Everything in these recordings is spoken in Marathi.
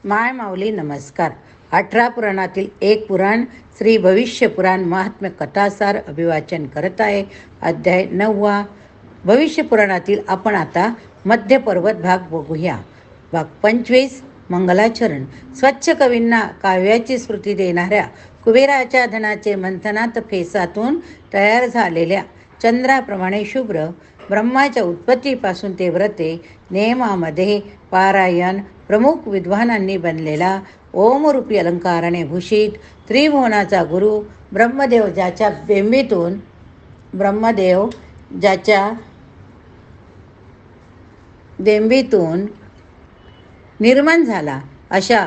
माय माऊली नमस्कार. 18 पुराणातील एक पुराण श्री भविष्य पुराण महात्म्य कथासार अभिवाचन करत आहे. अध्याय 9. भविष्य पुराणातील आपण आता मध्य पर्वत भाग बघूया. भाग 25 मंगलाचरण. स्वच्छ कवींना काव्याची स्मृती देणाऱ्या कुबेराच्या धनाचे मंथनात फेसातून तयार झालेल्या चंद्राप्रमाणे शुभ्र ब्रह्माच्या उत्पत्तीपासून ते व्रते नियमामध्ये पारायण प्रमुख विद्वानांनी बनलेला ओमरूपी अलंकाराने भूषित त्रिभुवनाचा गुरु ब्रह्मदेव ज्याच्या देंबीतून निर्माण झाला अशा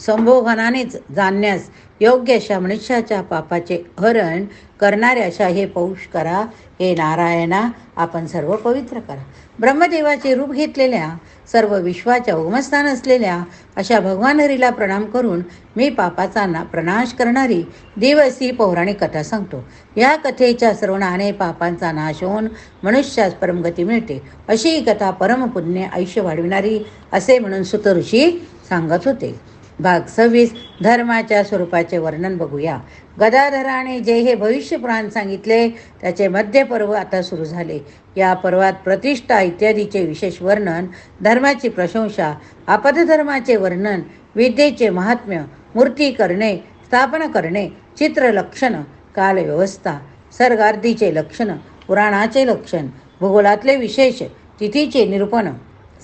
संभोगनानेच जाणण्यास योग्य अशा मनुष्याच्या पापाचे हरण करणारे अशा हे पौष करा. हे नारायणा, आपण सर्व पवित्र करा. ब्रह्मदेवाचे रूप घेतलेल्या सर्व विश्वाच्या उगमस्थान असलेल्या अशा भगवान हरीला प्रणाम करून मी पापाचा प्रनाश करणारी दिवसी पौराणिक कथा सांगतो. या कथेच्या श्रवणाने पापांचा नाश होऊन मनुष्यास परमगती मिळते. अशी ही कथा परमपुण्य आयुष्य वाढविणारी असे म्हणून सुत ऋषी सांगत होते. भाग 26 धर्माच्या स्वरूपाचे वर्णन बघूया. गदाधराने जे हे भविष्य पुराण सांगितले त्याचे मध्य पर्व आता सुरू झाले. या पर्वात प्रतिष्ठा इत्यादीचे विशेष वर्णन, धर्माची प्रशंसा, आपदधर्माचे वर्णन, विद्येचे महात्म्य, मूर्ती करणे, स्थापन करणे, चित्रलक्षण, कालव्यवस्था, सर्गार्धीचे लक्षण, पुराणाचे लक्षण, भूगोलातले विशेष, तिथीचे निरूपण,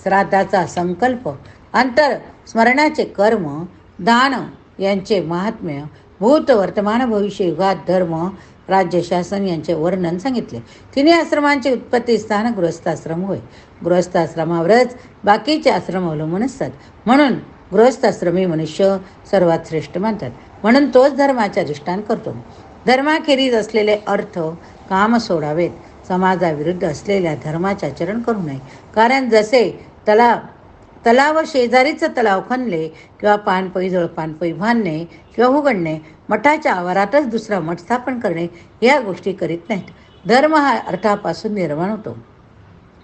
श्राद्धाचा संकल्प, अंतर स्मरणाचे कर्म, दान यांचे महात्म्य, भूत वर्तमान भविष्य युगात धर्म, राज्यशासन यांचे वर्णन सांगितले. तिन्ही आश्रमांचे उत्पत्ती स्थान गृहस्थाश्रम होय. गृहस्थाश्रमावरच बाकीचे आश्रम अवलंबून असतात. म्हणून गृहस्थाश्रमी मनुष्य सर्वात श्रेष्ठ मानतात. म्हणून तोच धर्माचा अधिष्ठान करतो. धर्माखेरीज असलेले अर्थ काम सोडावेत. समाजाविरुद्ध असलेल्या धर्माचे आचरण करू नये. कारण जसे तलाव शेजारीच तलाव खणले किंवा पानपईजवळ पानपई बांधणे किंवा उघडणे, मठाच्या आवारातच दुसरा मठ स्थापन करणे या गोष्टी करीत नाहीत. धर्म हा अर्थापासून निर्माण होतो.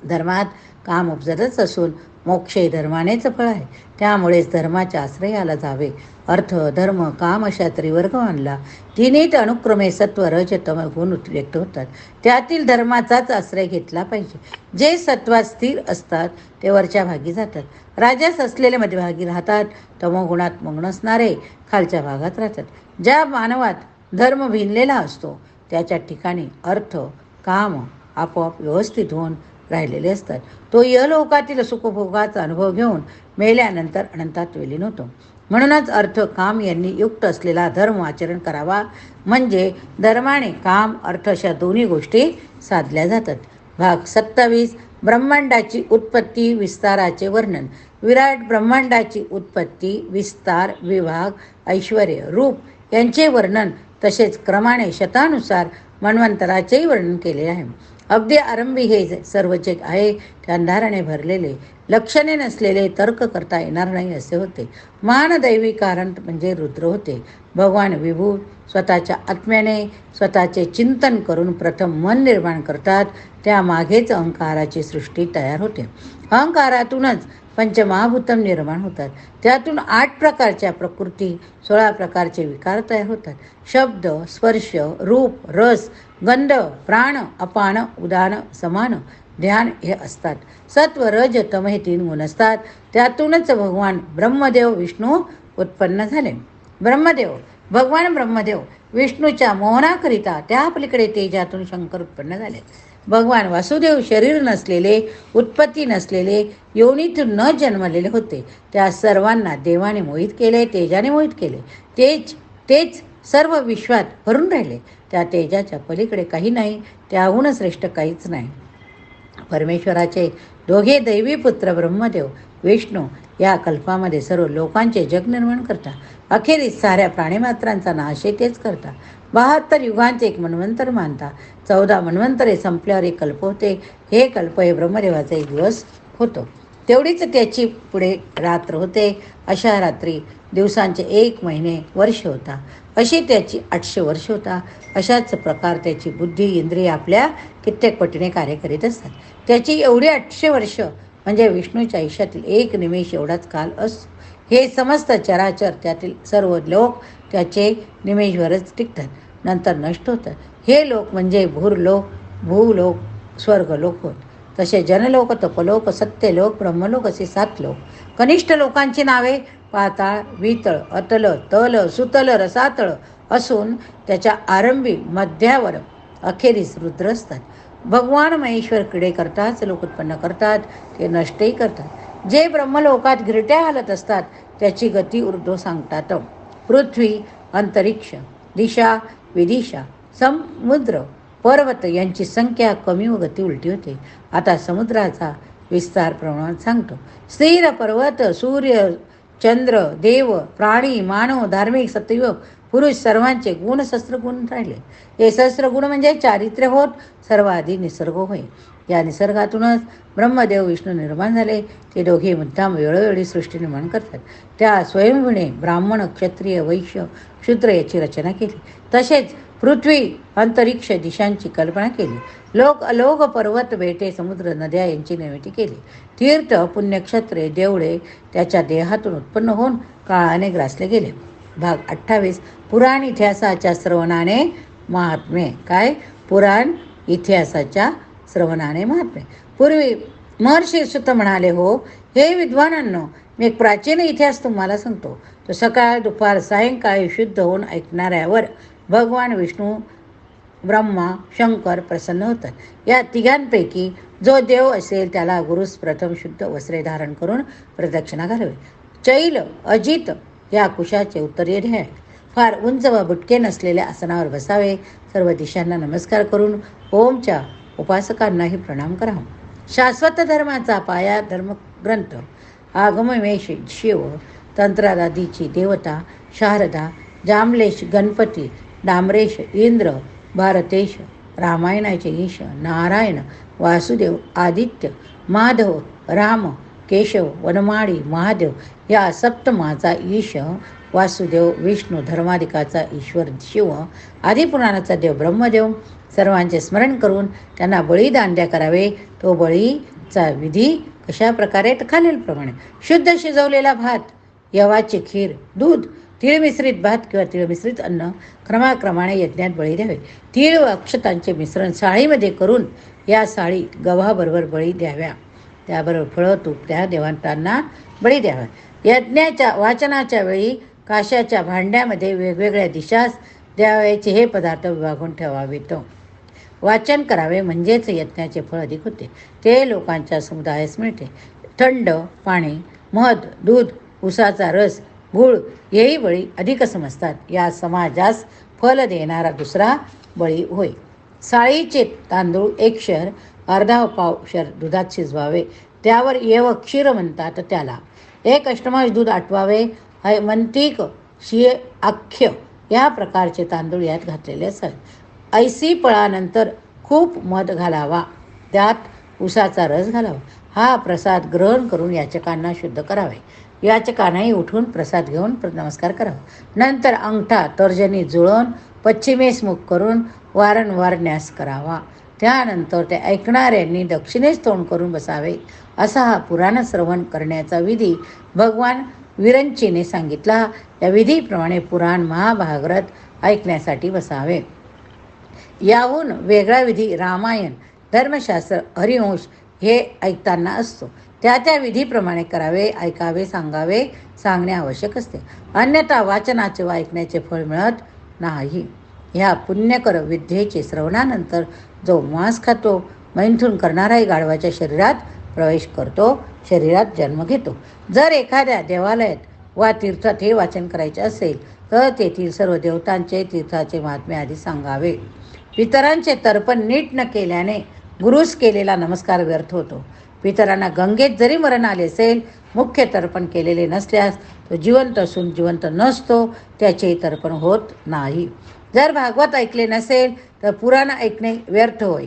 धर्मात काम उपजतच असून मोक्ष हे धर्मानेच फळ आहे. त्यामुळेच धर्माच्या आश्रयाला जावे. अर्थ धर्म काम अशा त्रिवर्ग मानला. तिन्हीत अनुक्रमे सत्व रज तम गुण व्यक्त होतात. त्यातील धर्माचाच आश्रय घेतला पाहिजे. जे सत्वात स्थिर असतात ते वरच्या भागी जातात. राजास असलेले मध्यभागी राहतात. तमोगुणात मग्न असणारे खालच्या भागात राहतात. ज्या मानवात धर्म भिनलेला असतो त्याच्या ठिकाणी अर्थ काम आपोआप व्यवस्थित होऊन राहिलेले असतात. तो यलोकातील सुखभोगाचा अनुभव घेऊन मेल्यानंतर अनंतात विलीन होतो. म्हणूनच अर्थ काम यांनी युक्त असलेला धर्म आचरण करावा. म्हणजे धर्माने काम अर्थ अशा दोन्ही गोष्टी साधल्या जातात. भाग 27 ब्रह्मांडाची उत्पत्ती विस्ताराचे वर्णन. विराट ब्रह्मांडाची उत्पत्ती, विस्तार, विभाग, ऐश्वर्य, रूप यांचे वर्णन तसेच क्रमाने शतानुसार मन्वंतराचेही वर्णन केले आहे. अगदी आरंभी हे सर्व जग आहे ते अंधाराने भरलेले, लक्षणे नसलेले, तर्क करता येणार नाही असे होते. महान दैवी कारण म्हणजे रुद्र होते. भगवान विभू स्वतःच्या आत्म्याने स्वतःचे चिंतन करून प्रथम मन निर्माण करतात. त्यामागेच अहंकाराची सृष्टी तयार होते. अहंकारातूनच पंचमहाभूतम निर्माण होतात. त्यातून 8 प्रकारच्या प्रकृती, 16 प्रकारचे विकार तयार होतात. शब्द, स्पर्श, रूप, रस, गंध, प्राण, अपान, उदान, समान, ध्यान हे असतात. सत्व रज तम हे 3 गुण असतात. त्यातूनच भगवान ब्रह्मदेव विष्णू उत्पन्न झाले. भगवान ब्रह्मदेव विष्णूच्या मोहनाकरिता त्या पलीकडे तेजातून शंकर उत्पन्न झाले. भगवान वासुदेव शरीर नसलेले, उत्पत्ती नसलेले, योनीतून न जन्मलेले होते. त्या सर्वांना देवाने मोहित केले, तेजाने मोहित केले. तेच सर्व विश्वात भरून राहिले. त्या तेजाच्या पलीकडे काही नाही, त्याहून श्रेष्ठ काहीच नाही. परमेश्वराचे दोघे दैवी पुत्र ब्रह्मदेव विष्णू या कल्पामध्ये सर्व लोकांचे जग निर्माण करतात. अखेरीस साऱ्या प्राणीमात्रांचा नाश तेच करतात. 72 युगांचे एक मन्वंतर मानता. 14 मन्वंतरे संपल्यावर एक कल्प होते. हे कल्प हे ब्रह्मदेवाचा एक दिवस होतो. तेवढीच त्याची पुढे रात्र होते. अशा रात्री दिवसांचे 1 महिने वर्ष होता. अशी त्याची 800 वर्ष होता. अशाच प्रकार त्याची बुद्धी इंद्रिय आपल्या कित्येक पटीने कार्य करीत असतात. त्याची एवढी 800 वर्ष म्हणजे विष्णूच्या आयुष्यातील एक निमेष एवढाच काल असतो. हे समस्त चराचर, त्यातील सर्व लोक त्याचे निमेषभरच टिकतात, नंतर नष्ट होतात. हे लोक म्हणजे भूरलोक, भूलोक, स्वर्गलोक होत. तसे जनलोक, तपलोक, सत्यलोक, ब्रह्मलोक असे 7 लोक. कनिष्ठ लोकांची नावे पाताळ, वितळ, अतल, तल, सुतल, रसातळ असून त्याच्या आरंभी, मध्यावर, अखेरीस रुद्र असतात. भगवान महेश्वर क्रीडे करतात, लोक उत्पन्न करतात, ते नष्टही करतात. जे ब्रह्मलोकात गिरट्या हालत असतात त्याची गती ऊर्ध्व सांगतात. पृथ्वी, अंतरिक्ष, दिशा, विदिशा, समुद्र, पर्वत यांची संख्या कमी व गती उलटी होते. आता समुद्राचा विस्तार प्रमाणात सांगतो. स्थिर पर्वत, सूर्य, चंद्र, देव, प्राणी, मानव, धार्मिक, सत्ययुग, पुरुष सर्वांचे गुण शस्त्रगुण राहिले. हे शस्त्रगुण म्हणजे चारित्र्य होत सर्वाधी निसर्ग होय. या निसर्गातूनच ब्रह्मदेव विष्णू निर्माण झाले. ते दोघे मुद्दाम वेळोवेळी सृष्टी निर्माण करतात. त्या स्वयंभूने ब्राह्मण, क्षत्रिय, वैश्य, शूद्र याची रचना केली. तसेच पृथ्वी, अंतरिक्ष, दिशांची कल्पना केली. लोक, अलोक, पर्वत, बेटे, समुद्र, नद्या यांची निर्मिती केली. तीर्थ, पुण्यक्षत्रे, देवळे त्याच्या देहातून उत्पन्न होऊन काळाने ग्रासले गेले. भाग 28. पुराण इतिहासाच्या श्रवणाने महात्म्य. काय? पुराण इतिहासाच्या श्रवणाने महात्म्य. पूर्वी महर्षी सुत म्हणाले, हो हे विद्वानांनो, मी एक प्राचीन इतिहास तुम्हाला सांगतो. तो सकाळ, दुपार, सायंकाळी शुद्ध होऊन ऐकणाऱ्यावर भगवान विष्णू, ब्रह्मा, शंकर प्रसन्न होतात. या तिघांपैकी जो देव असेल त्याला गुरुस प्रथम शुद्ध वस्त्रे धारण करून प्रदक्षिणा घालावी. चैल, अजित या कुशाचे उत्तरीय ध्येय. फार उंच व बुटके नसलेल्या आसनावर बसावे. सर्व दिशांना नमस्कार करून ओमच्या उपासकांनाही प्रणाम करावा. शाश्वत धर्माचा पाया धर्मग्रंथ, आगममेश शिव, तंत्रादादीची देवता शारदा, जामलेश गणपती, डांबरेश इंद्र, भारतेश, रामायणाचे ईश नारायण, वासुदेव, आदित्य, माधव, राम, केशव, वनमाळी, महादेव या सप्तमाचा ईश वासुदेव, विष्णू, धर्माधिकाचा ईश्वर शिव, आदिपुराणाचा देव ब्रह्मदेव. सर्वांचे स्मरण करून त्यांना बळीदान द्या करावे. तो बळीचा विधी कशा प्रकारे? खालीलप्रमाणे. शुद्ध शिजवलेला भात, यवाची खीर, दूध, तीळ मिश्रित भात किंवा तीळ मिश्रित अन्न क्रमाक्रमाने यज्ञात बळी द्यावे. तीळ व अक्षतांचे मिश्रण साळीमध्ये करून या साळी गव्हाबरोबर बळी द्याव्या. त्याबरोबर फळं, तूप त्या देवतांना बळी द्यावा. यज्ञाच्या वाचनाच्या वेळी काशाच्या भांड्यामध्ये वेगवेगळ्या दिशास द्यावयाचे हे पदार्थ विभागून ठेवावेत. वाचन करावे म्हणजेच यज्ञाचे फळ अधिक होते. ते लोकांच्या समुदायास मिळते. थंड पाणी, मध, दूध, उसाचा रस, गूळ हेही बळी अधिक समजतात. या समाजास फल देणारा दुसरा बळी होय. साळीचे तांदूळ 1 शेर अर्धा पावशर दुधात शिजवावे. त्यावर येव क्षीर म्हणतात त्याला. 1 अष्टमांश दूध आटवावे. हैमंतिक, आख्य या प्रकारचे तांदूळ यात घातलेले असतात. ऐसी पळानंतर खूप मध घालावा. त्यात उसाचा रस घालावा. हा प्रसाद ग्रहण करून याचकांना शुद्ध करावे. याचकांनाही उठून प्रसाद घेऊन नमस्कार करावा. नंतर अंगठा तर्जनी जुळवून पश्चिमेस मुख करून वारंवार न्यास करावा. त्यानंतर ते ऐकणाऱ्यांनी दक्षिणेस तोंड करून बसावे. असा हा पुराण श्रवण करण्याचा विधी भगवान विरंचीने सांगितला. या विधीप्रमाणे पुराण, महाभारत ऐकण्यासाठी बसावे. याहून वेगळा विधी रामायण, धर्मशास्त्र, हरिवंश हे ऐकताना असतो. त्या विधीप्रमाणे करावे, ऐकावे, सांगावे, सांगणे आवश्यक असते. अन्यथा वाचनाचे व ऐकण्याचे फळ मिळत नाही. ह्या पुण्यकर विद्येचे श्रवणानंतर जो मांस खातो, मैथून करणाराही गाढवाच्या शरीरात प्रवेश करतो, शरीरात जन्म घेतो. जर एखाद्या देवालयात वा तीर्थात हे वाचन करायचे असेल तर तेथील सर्व देवतांचे, तीर्थाचे महात्म्य आधी सांगावे. पितरांचे तर्पण नीट न केल्याने गुरुस केलेला नमस्कार व्यर्थ होतो. पितरांना गंगेत जरी मरण आले असेल, मुख्य तर्पण केलेले नसल्यास तो जिवंत असून जिवंत नसतो, त्याचे तर्पण होत नाही. जर भागवत ऐकले नसेल तर पुराण ऐकणे व्यर्थ होय.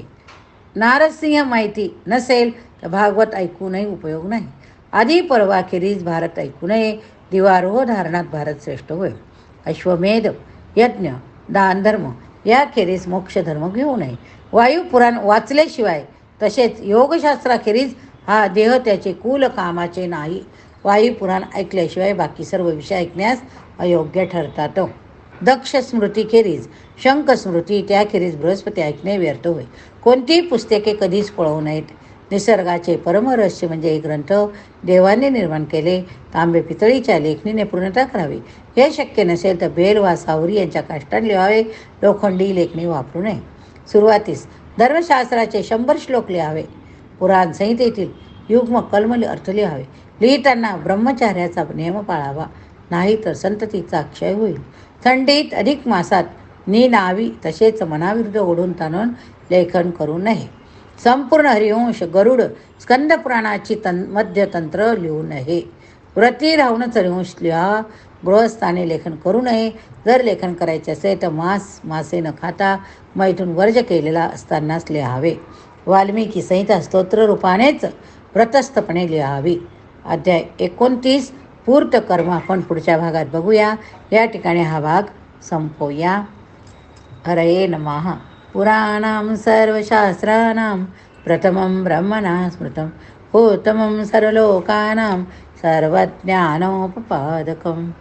नारसिंह माहिती नसेल तर भागवत ऐकूनही उपयोग नाही. आधी परवाखेरीज भारत ऐकू नये. दिवारोह धारणात भारत श्रेष्ठ होय. अश्वमेध, यज्ञ, दान धर्म याखेरीज मोक्षधर्म घेऊ नये. वायू पुराण वाचल्याशिवाय तसेच योगशास्त्राखेरीज हा देह त्याचे कुल कामाचे नाही. वायुपुराण ऐकल्याशिवाय बाकी सर्व विषय ऐकण्यास अयोग्य ठरतात. दक्ष स्मृतीखेरीज शंख स्मृती त्याखेरीज बृहस्पती ऐकणे व्यर्थ होय. कोणतीही पुस्तके कधीच पळवू नयेत. निसर्गाचे परमरहस्य म्हणजे हे ग्रंथ देवाने निर्माण केले. तांबे पितळीच्या लेखणीने पूर्णता करावी. हे शक्य नसेल तर बेल वा सावरी यांच्या काष्टाने लिहावे. लोखंडी लेखणी वापरू नये. सुरुवातीस धर्मशास्त्राचे 100 श्लोक लिहावे. पुराण संहितेतील युग्म कलम अर्थ लिहावे. लिहिताना ब्रह्मचार्याचा नियम पाळावा, नाही तर संततीचा क्षय होईल. थंडीत अधिक मासात निनावी तसेच मनाविरुद्ध ओढून ताणून लेखन करू नये. संपूर्ण हरिवंश गरुड स्कंदपुराणाची मध्यतंत्र लिहू नये. व्रती राहूनच हरिवंश लिहा. गृहस्थाने लेखन करू नये. जर लेखन करायचे असेल तर मासे न खाता मैथून वर्ज केलेला असतानाच लिहावे. वाल्मिकी संहिता स्तोत्र रूपानेच व्रतस्थपणे लिहावी. अध्याय 29 पूर्त कर्म आपण पुढच्या भागात बघूया. या ठिकाणी हा भाग संपवूया. हरये नमः. पुराणां सर्वशास्त्राणां प्रथमं ब्रह्मणा स्मृतं उत्तमं सर्वलोकानां सर्वज्ञानोपपादकम्.